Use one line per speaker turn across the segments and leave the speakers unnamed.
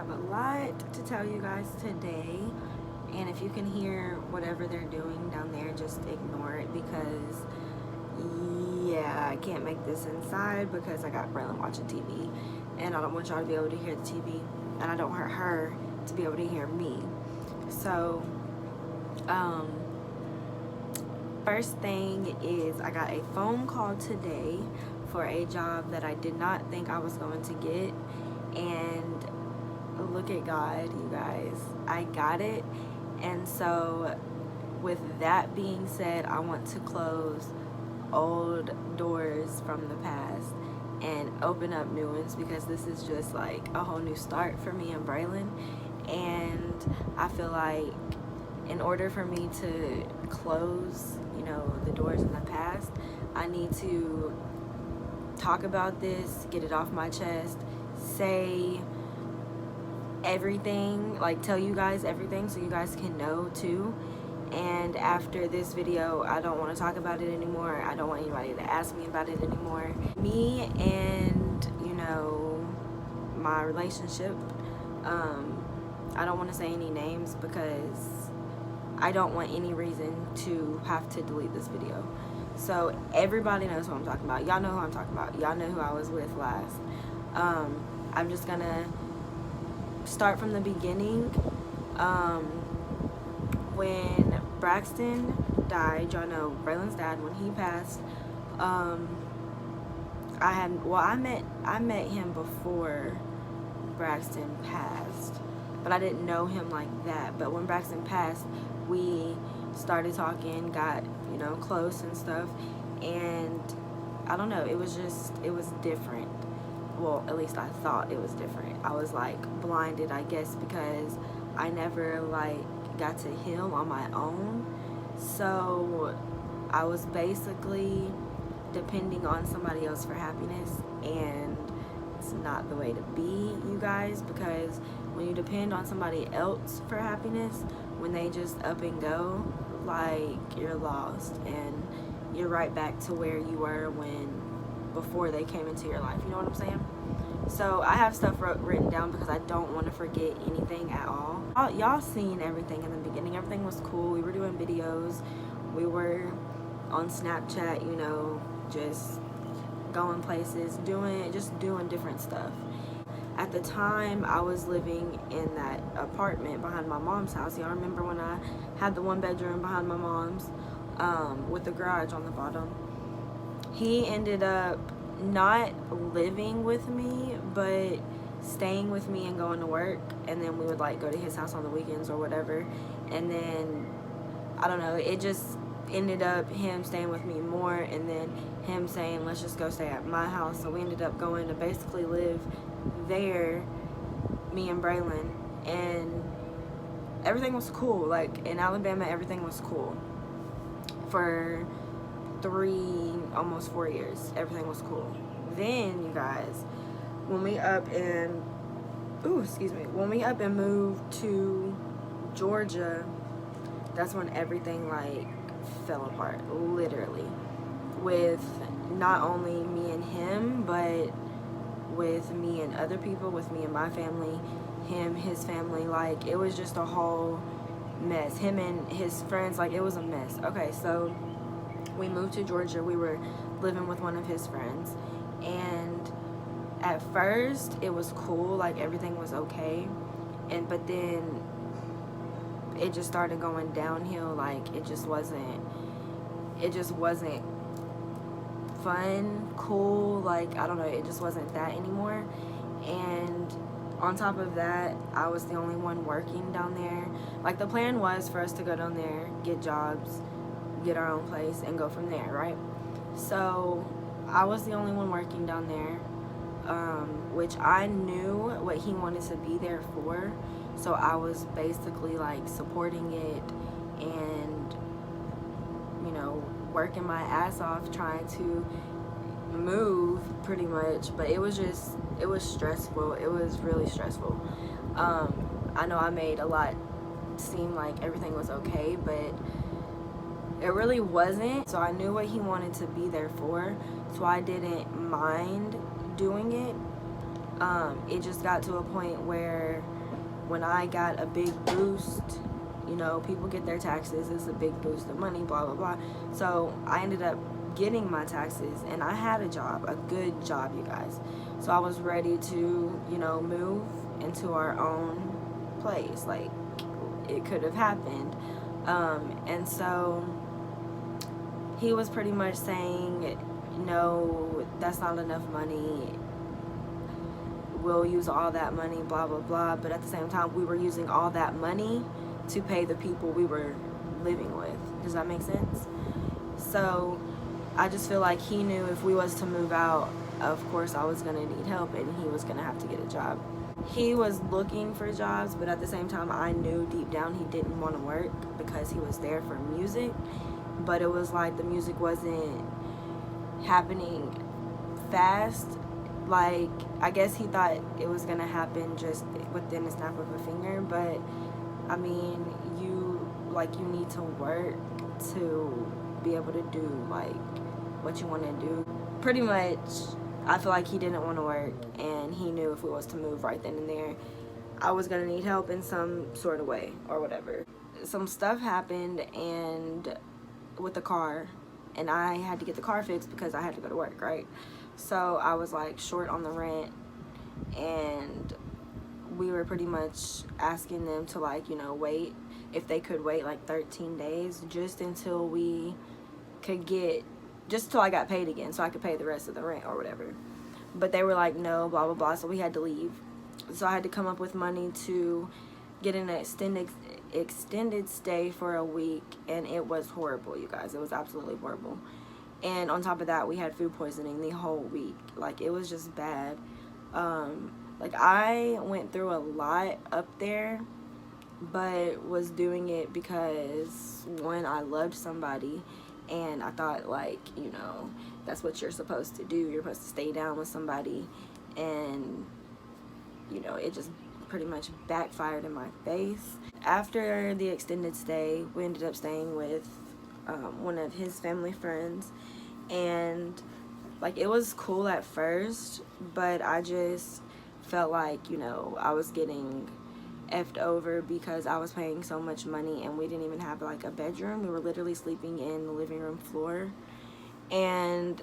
have a lot to tell you guys today, and if you can hear whatever they're doing down there, just ignore it, because yeah, I can't make this inside because I got Braylon watching TV, and I don't want y'all to be able to hear the TV, and I don't want her to be able to hear me. So first thing is, I got a phone call today for a job that I did not think I was going to get, and look at God, you guys, I got it. And so with that being said, I want to close old doors from the past and open up new ones, because this is just like a whole new start for me and Braylon. And I feel like in order for me to close, you know, the doors in the past, I need to talk about this, get it off my chest, say everything, like tell you guys everything so you guys can know too. And after this video, I don't want to talk about it anymore. I don't want anybody to ask me about it anymore. Me and, you know, my relationship, I don't want to say any names because I don't want any reason to have to delete this video. So everybody knows who I'm talking about. Y'all know who I'm talking about. Y'all know who I was with last. I'm just gonna start from the beginning. When Braxton died, y'all know Braylon's dad, when he passed, I met him before Braxton passed, but I didn't know him like that. But when Braxton passed, we started talking, got, you know, close and stuff, and I don't know, it was different. Well, at least I thought it was different. I was like blinded, I guess, because I never like got to heal on my own. So I was basically depending on somebody else for happiness, and it's not the way to be, you guys, because when you depend on somebody else for happiness, when they just up and go, like, you're lost, and you're right back to where you were before they came into your life. You know what I'm saying? So I have stuff written down because I don't want to forget anything at all. Y'all seen everything in the beginning. Everything was cool. We were doing videos. We were on Snapchat, you know, just going places, just doing different stuff. At the time, I was living in that apartment behind my mom's house. Y'all remember when I had the one bedroom behind my mom's, with the garage on the bottom? He ended up not living with me, but staying with me and going to work, and then we would like go to his house on the weekends or whatever. And then I don't know, it just ended up him staying with me more, and then him saying, let's just go stay at my house. So we ended up going to basically live there, me and Braylon, and everything was cool. Like in Alabama, everything was cool for 3, almost 4 years. Everything was cool. Then, you guys, when we up and moved to Georgia, that's when everything like fell apart, literally, with not only me and him, but with me and other people, with me and my family, him, his family. Like, it was just a whole mess. Him and his friends, like, it was a mess. Okay, so we moved to Georgia. We were living with one of his friends, and at first it was cool, like everything was okay, but then it just started going downhill. Like it just wasn't fun, cool, like I don't know, it just wasn't that anymore. And on top of that, I was the only one working down there. Like the plan was for us to go down there, get jobs, get our own place, and go from there, right? So I was the only one working down there, which I knew what he wanted to be there for. So I was basically like supporting it and, you know, working my ass off trying to move pretty much. But it was stressful. It was really stressful. I know I made a lot seem like everything was okay, but it really wasn't. So I knew what he wanted to be there for, so I didn't mind doing it. It just got to a point where when I got a big boost, you know, people get their taxes, it's a big boost of money, blah, blah, blah. So I ended up getting my taxes, and I had a job, a good job, you guys. So I was ready to, you know, move into our own place. Like, it could have happened. And so he was pretty much saying, no, that's not enough money. We'll use all that money, blah, blah, blah. But at the same time, we were using all that money to pay the people we were living with. Does that make sense? So I just feel like he knew if we was to move out, of course I was going to need help, and he was going to have to get a job. He was looking for jobs, but at the same time I knew deep down he didn't want to work because he was there for music. But it was like the music wasn't happening fast. Like, I guess he thought it was going to happen just within a snap of a finger. But I mean, you need to work to be able to do like what you want to do. Pretty much, I feel like he didn't want to work, and he knew if we was to move right then and there, I was gonna need help in some sort of way or whatever. Some stuff happened and with the car, and I had to get the car fixed because I had to go to work, right? So I was like short on the rent, and we were pretty much asking them to, like, you know, wait, if they could wait like 13 days just until we could get, just till I got paid again so I could pay the rest of the rent or whatever. But they were like, no, blah, blah, blah. So we had to leave. So I had to come up with money to get an extended stay for a week, and it was horrible, you guys. It was absolutely horrible. And on top of that, we had food poisoning the whole week. Like, it was just bad. Like, I went through a lot up there, but was doing it because, one, I loved somebody, and I thought, like, you know, that's what you're supposed to do. You're supposed to stay down with somebody, and, you know, it just pretty much backfired in my face. After the extended stay, we ended up staying with one of his family friends, and, like, it was cool at first, but I just felt like, you know, I was getting effed over because I was paying so much money, and we didn't even have like a bedroom. We were literally sleeping in the living room floor, and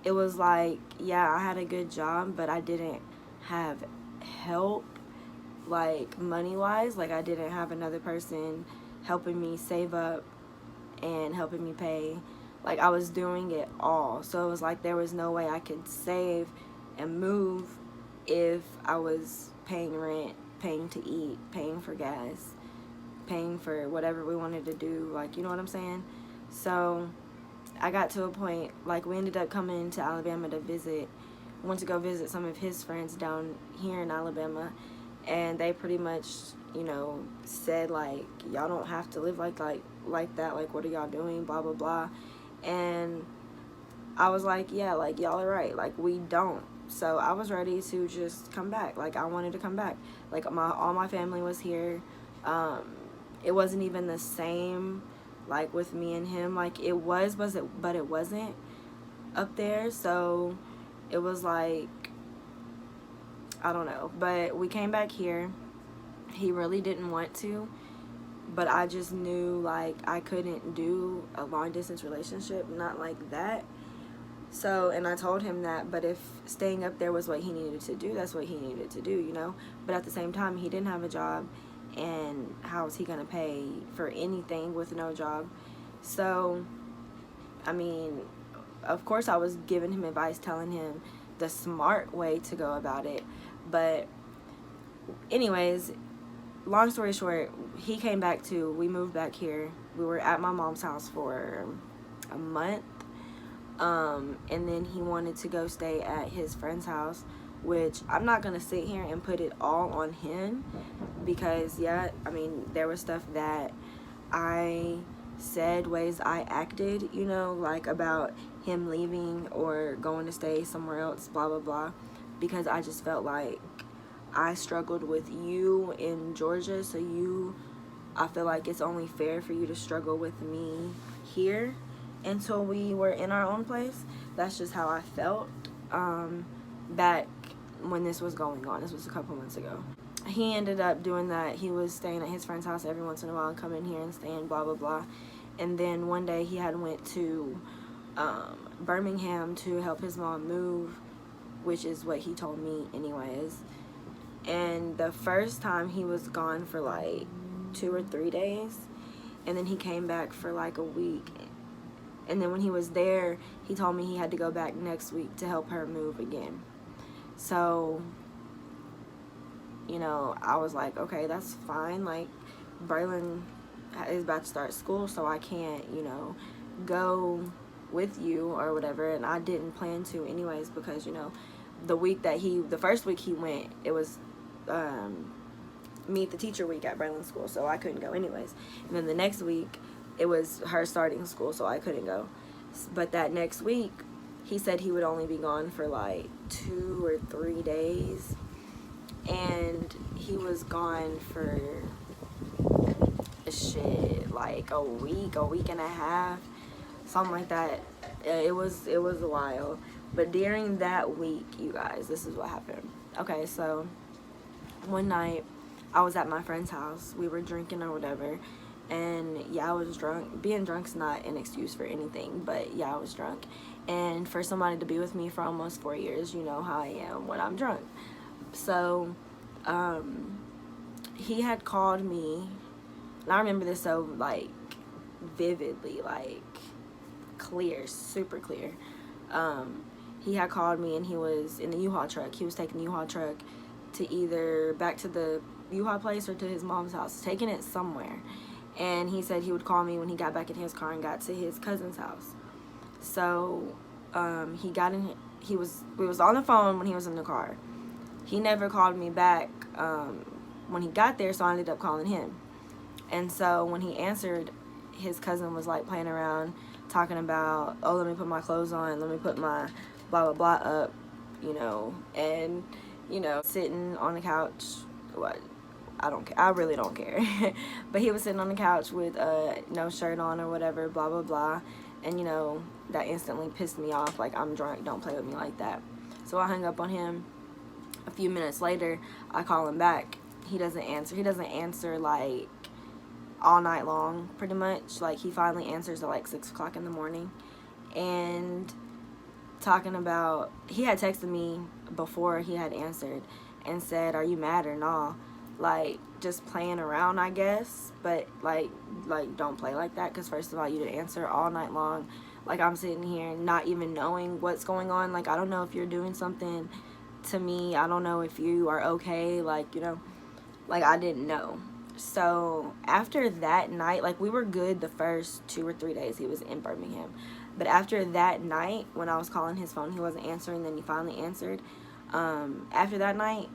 it was like, yeah, I had a good job, but I didn't have help, like, money wise. Like, I didn't have another person helping me save up and helping me pay. Like, I was doing it all, so it was like there was no way I could save and move if I was paying rent, paying to eat, paying for gas, paying for whatever we wanted to do, like, you know what I'm saying? So I got to a point, like, we ended up coming to Alabama to visit. We went to go visit some of his friends down here in Alabama, and they pretty much, you know, said, like, y'all don't have to live like that, like, what are y'all doing, blah, blah, blah. And I was like, yeah, like, y'all are right, like, we don't. So I was ready to just come back. Like, I wanted to come back. Like, all my family was here. It wasn't even the same, like, with me and him. Like, it was, but it wasn't up there. So it was like, I don't know. But we came back here. He really didn't want to, but I just knew, like, I couldn't do a long distance relationship, not like that. So, and I told him that, but if staying up there was what he needed to do, that's what he needed to do, you know? But at the same time, he didn't have a job, and how was he going to pay for anything with no job? So, I mean, of course I was giving him advice, telling him the smart way to go about it. But anyways, long story short, he came back too. We moved back here. We were at my mom's house for a month. And then he wanted to go stay at his friend's house, which I'm not going to sit here and put it all on him because, yeah, I mean, there was stuff that I said, ways I acted, you know, like about him leaving or going to stay somewhere else, blah, blah, blah, because I just felt like I struggled with you in Georgia, so I feel like it's only fair for you to struggle with me here until we were in our own place. That's just how I felt back when this was going on. This was a couple months ago. He ended up doing that. He was staying at his friend's house every once in a while and coming here and staying, blah, blah, blah. And then one day he had went to Birmingham to help his mom move, which is what he told me anyways. And the first time he was gone for like 2 or 3 days, and then he came back for like a week. And then when he was there, he told me he had to go back next week to help her move again. So, you know, I was like, okay, that's fine. Like, Braylon is about to start school, so I can't, you know, go with you or whatever. And I didn't plan to anyways, because, you know, the first week he went, it was meet the teacher week at Braylon school, so I couldn't go anyways. And then the next week, it was her starting school, so I couldn't go. But that next week, he said he would only be gone for like 2 or 3 days. And he was gone for like a week and a half, something like that. It was a while. But during that week, you guys, this is what happened. Okay, so one night I was at my friend's house. We were drinking or whatever. And yeah, I was drunk. Being drunk's not an excuse for anything, but yeah, I was drunk. And for somebody to be with me for almost 4 years, you know how I am when I'm drunk. So he had called me, and I remember this so like vividly, like clear, super clear. He had called me, and he was in the U-Haul truck. He was taking the U-Haul truck to either back to the U-Haul place or to his mom's house, taking it somewhere. And he said he would call me when he got back in his car and got to his cousin's house. So we was on the phone when he was in the car. He never called me back when he got there, so I ended up calling him. And so when he answered, his cousin was like playing around, talking about, oh, let me put my clothes on, let me put my blah blah blah up, you know, and, you know, sitting on the couch. What? I don't care. I really don't care. But he was sitting on the couch with no shirt on or whatever, blah blah blah. And, you know, that instantly pissed me off. Like, I'm drunk, don't play with me like that. So I hung up on him. A few minutes later, I call him back. He doesn't answer. He doesn't answer like all night long, pretty much. Like, he finally answers at like 6 o'clock in the morning. And talking about, he had texted me before he had answered and said, are you mad or not? Like, just playing around, I guess. But like don't play like that, because first of all, you didn't answer all night long. Like, I'm sitting here not even knowing what's going on. Like, I don't know if you're doing something to me. I don't know if you are okay. Like, you know, like, I didn't know. So after that night, like, we were good the first 2 or 3 days he was in Birmingham. But after that night, when I was calling his phone, he wasn't answering. Then he finally answered. After that night,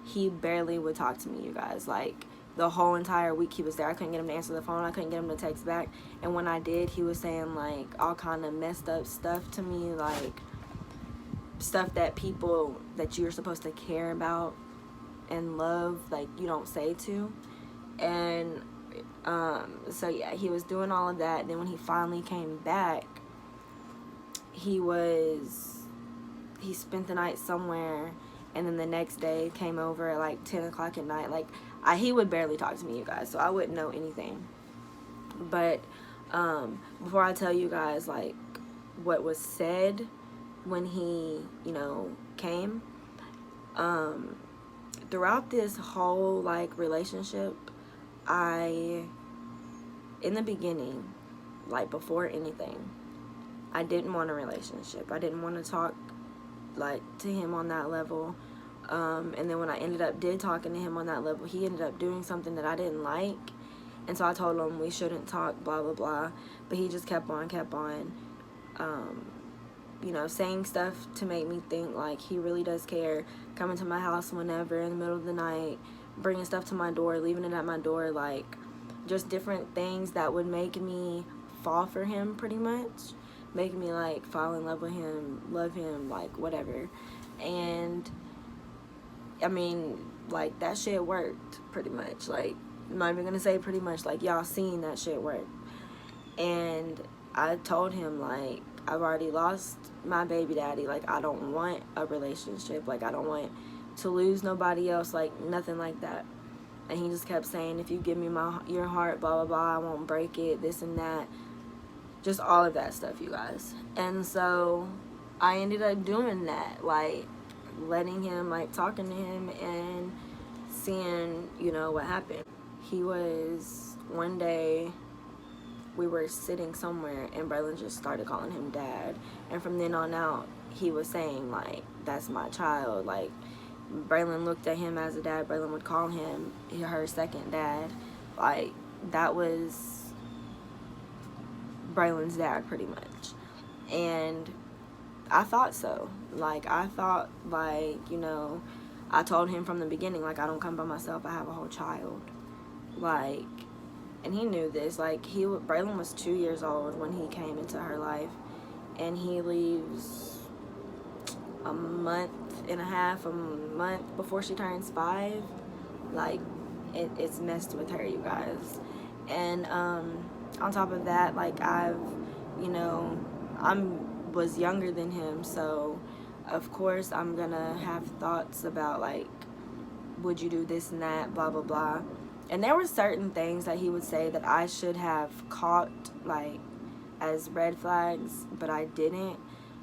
he barely would talk to me, you guys. Like, the whole entire week he was there, I couldn't get him to answer the phone. I couldn't get him to text back. And when I did, he was saying, like, all kind of messed up stuff to me, like stuff that people that you're supposed to care about and love, like, you don't say to. And so yeah, he was doing all of that. And then when he finally came back, he spent the night somewhere. And then the next day came over at like 10 o'clock at night. Like, he would barely talk to me, you guys, so I wouldn't know anything. But before I tell you guys like what was said when he, you know, came, throughout this whole like relationship, in the beginning, like before anything, I didn't want a relationship. I didn't want to talk like to him on that level. And then when I did talking to him on that level, he ended up doing something that I didn't like. And so I told him we shouldn't talk, blah, blah, blah. But he just kept on, you know, saying stuff to make me think like he really does care. Coming to my house whenever in the middle of the night, bringing stuff to my door, leaving it at my door, like just different things that would make me fall for him, pretty much. Making me like fall in love with him, love him, like whatever. And I mean, like, that shit worked pretty much. Like, I'm not even gonna say pretty much, like, y'all seen that shit work. And I told him, like, I've already lost my baby daddy. Like, I don't want a relationship. Like, I don't want to lose nobody else, like nothing like that. And he just kept saying, if you give me your heart, blah blah blah, I won't break it, this and that, just all of that stuff, you guys. And so I ended up doing that, like letting him, like talking to him and seeing, you know, what happened. He was, one day we were sitting somewhere and Braylon just started calling him dad, and from then on out he was saying, like, that's my child. Like, Braylon looked at him as a dad. Braylon would call him her second dad. Like, that was Braylon's dad, pretty much. And I thought so. Like, I thought, like, you know, I told him from the beginning, like, I don't come by myself, I have a whole child. Like, and he knew this. Like, Braylon was 2 years old when he came into her life, and he leaves a month before she turns 5. Like, it's messed with her, you guys. And on top of that, like, you know, was younger than him, so of course I'm gonna have thoughts about, like, would you do this and that, blah blah blah. And there were certain things that he would say that I should have caught, like, as red flags, but I didn't,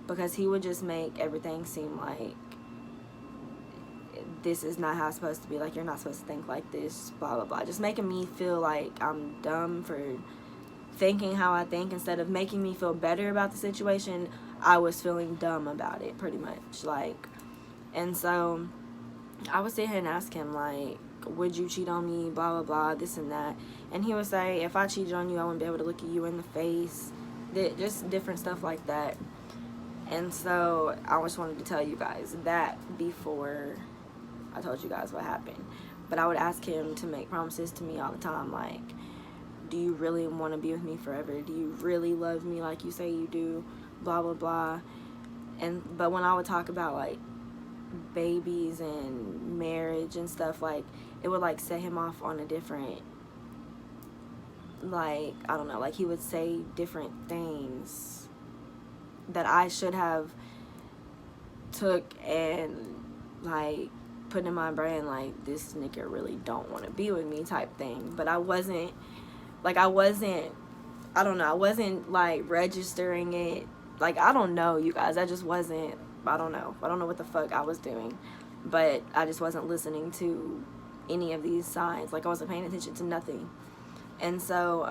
because he would just make everything seem like this is not how it's supposed to be, like, you're not supposed to think like this, blah blah blah, just making me feel like I'm dumb for thinking how I think. Instead of making me feel better about the situation, I was feeling dumb about it, pretty much. Like, and so I would sit here and ask him, like, would you cheat on me, blah blah blah, this and that, and he would say, if I cheated on you, I wouldn't be able to look at you in the face, just different stuff like that. And so I just wanted to tell you guys that before I told you guys what happened. But I would ask him to make promises to me all the time, like, do you really want to be with me forever? Do you really love me like you say you do? Blah blah blah. But when I would talk about, like, babies and marriage and stuff, like, it would, like, set him off on a different, like, I don't know, like, he would say different things that I should have took and, like, put in my brain, like, this nigga really don't want to be with me type thing. But I wasn't, I don't know, I wasn't, like, registering it. Like, I don't know, you guys, I just wasn't, I don't know what the fuck I was doing. But I just wasn't listening to any of these signs. Like, I wasn't paying attention to nothing. And so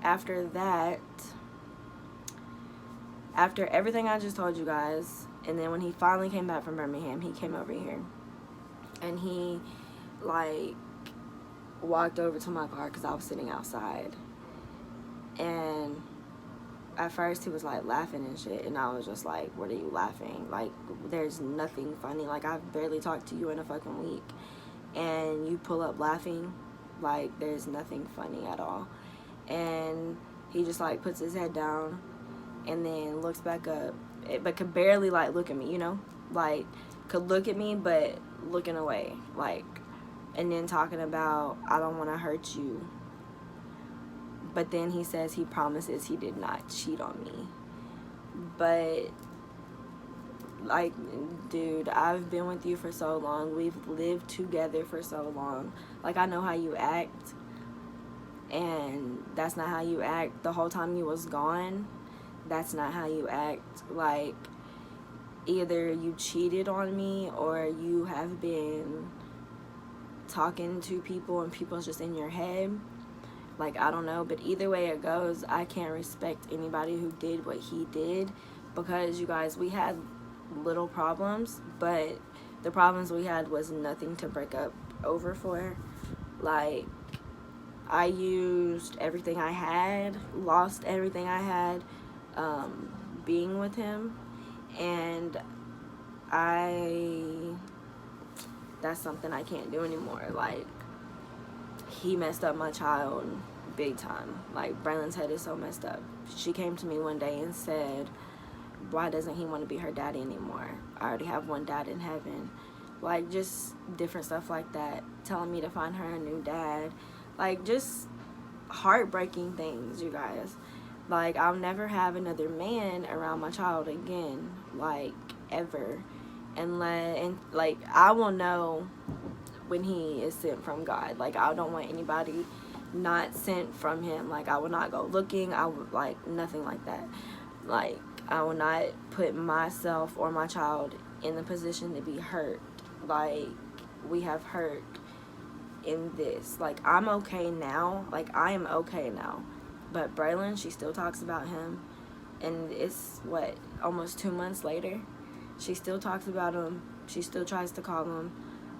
after that, after everything I just told you guys, and then when he finally came back from Birmingham, he came over here and he, like, walked over to my car because I was sitting outside. And at first he was, like, laughing and shit, and I was just like, what are you laughing? Like, there's nothing funny. Like, I've barely talked to you in a fucking week and you pull up laughing. Like, there's nothing funny at all. And he just, like, puts his head down and then looks back up, but could barely, like, look at me, you know? Like, could look at me, but looking away. Like, and then talking about, I don't want to hurt you. But then he says he promises he did not cheat on me. But, like, dude, I've been with you for so long. We've lived together for so long. Like, I know how you act. And that's not how you act the whole time you was gone. That's not how you act. Like, either you cheated on me or you have been talking to people and people's just in your head. Like, I don't know, but either way it goes, I can't respect anybody who did what he did, because, you guys, we had little problems, but the problems we had was nothing to break up over for. Like, I used everything I had, lost everything I had, being with him, and that's something I can't do anymore. Like, he messed up my child big time. Like, Braylon's head is so messed up. She came to me one day and said, why doesn't he want to be her daddy anymore? I already have one dad in heaven. Like, just different stuff like that. Telling me to find her a new dad. Like, just heartbreaking things, you guys. Like, I'll never have another man around my child again. Like, ever. and like I will know when he is sent from God. Like I don't want anybody not sent from him. Like I will not go looking. I would like nothing like that. Like I will not put myself or my child in the position to be hurt. Like we have hurt in this. Like I'm okay now. Like I am okay now. But Braylon, she still talks about him, and it's what, almost 2 months later. She still talks about him. She still tries to call him.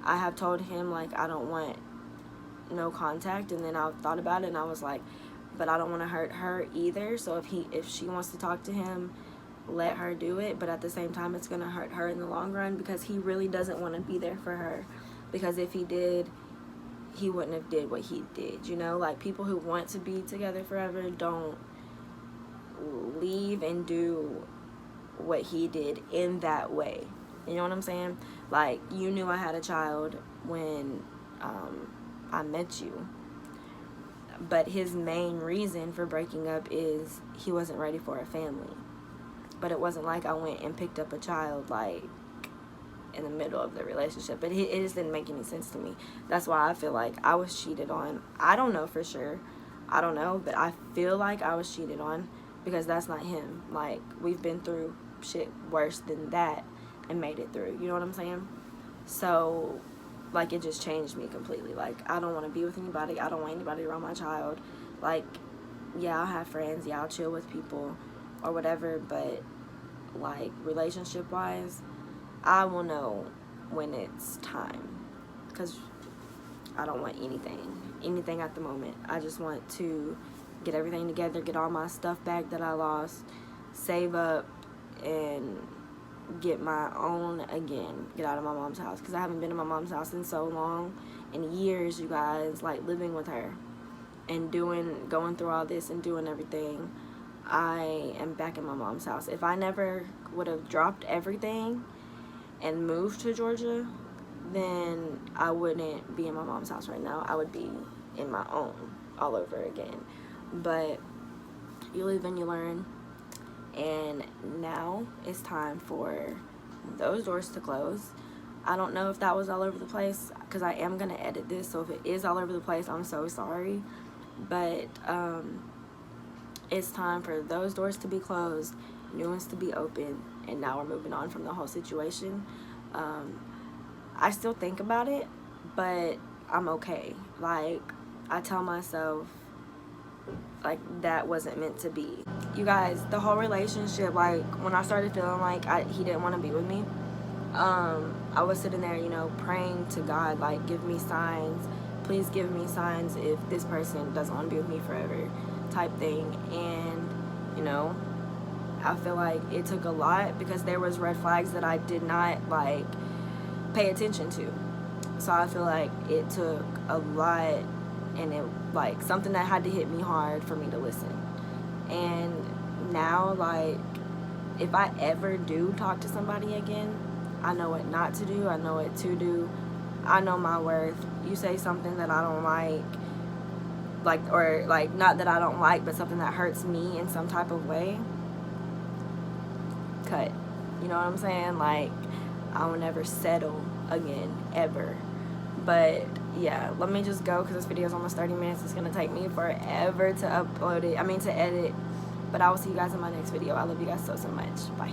I have told him like I don't want no contact, and then I thought about it and I was like, but I don't want to hurt her either. So if she wants to talk to him, let her do it. But at the same time, it's gonna hurt her in the long run because he really doesn't want to be there for her. Because if he did, he wouldn't have did what he did. You know, like people who want to be together forever don't leave and do what he did in that way. You know what I'm saying? Like you knew I had a child when I met you, but his main reason for breaking up is he wasn't ready for a family. But it wasn't like I went and picked up a child like in the middle of the relationship. But it just didn't make any sense to me. That's why I feel like I was cheated on. I don't know for sure. I don't know, but I feel like I was cheated on because that's not him. Like we've been through shit worse than that and made it through. You know what I'm saying? So like it just changed me completely. Like I don't want to be with anybody. I don't want anybody around my child. Like yeah, I'll have friends. Yeah, I'll chill with people or whatever, but like relationship wise, I will know when it's time, because I don't want anything at the moment. I just want to get everything together, get all my stuff back that I lost, save up, and get my own again, get out of my mom's house, because I haven't been in my mom's house in so long, in years, you guys, like living with her and going through all this and doing everything. I am back in my mom's house. If I never would have dropped everything and moved to Georgia, then I wouldn't be in my mom's house right now. I would be in my own all over again. But you live and you learn. And now it's time for those doors to close. I don't know if that was all over the place, because I am going to edit this. So if it is all over the place, I'm so sorry. But it's time for those doors to be closed, new ones to be open, and now we're moving on from the whole situation. I still think about it, but I'm okay. Like, I tell myself, like, that wasn't meant to be. You guys, the whole relationship, like, when I started feeling like he didn't want to be with me, I was sitting there, you know, praying to God, like, give me signs. Please give me signs if this person doesn't want to be with me forever, type thing. And you know, I feel like it took a lot, because there was red flags that I did not like pay attention to. So I feel like it took a lot, and it like something that had to hit me hard for me to listen. And now, like, if I ever do talk to somebody again, I know what not to do, I know what to do, I know my worth. You say something that I don't like, or like, not that I don't like, but something that hurts me in some type of way, cut. You know what I'm saying? Like, I will never settle again, ever. But yeah, let me just go, because this video is almost 30 minutes. It's gonna take me forever to upload it, to edit. But I will see you guys in my next video. I love you guys so much. Bye.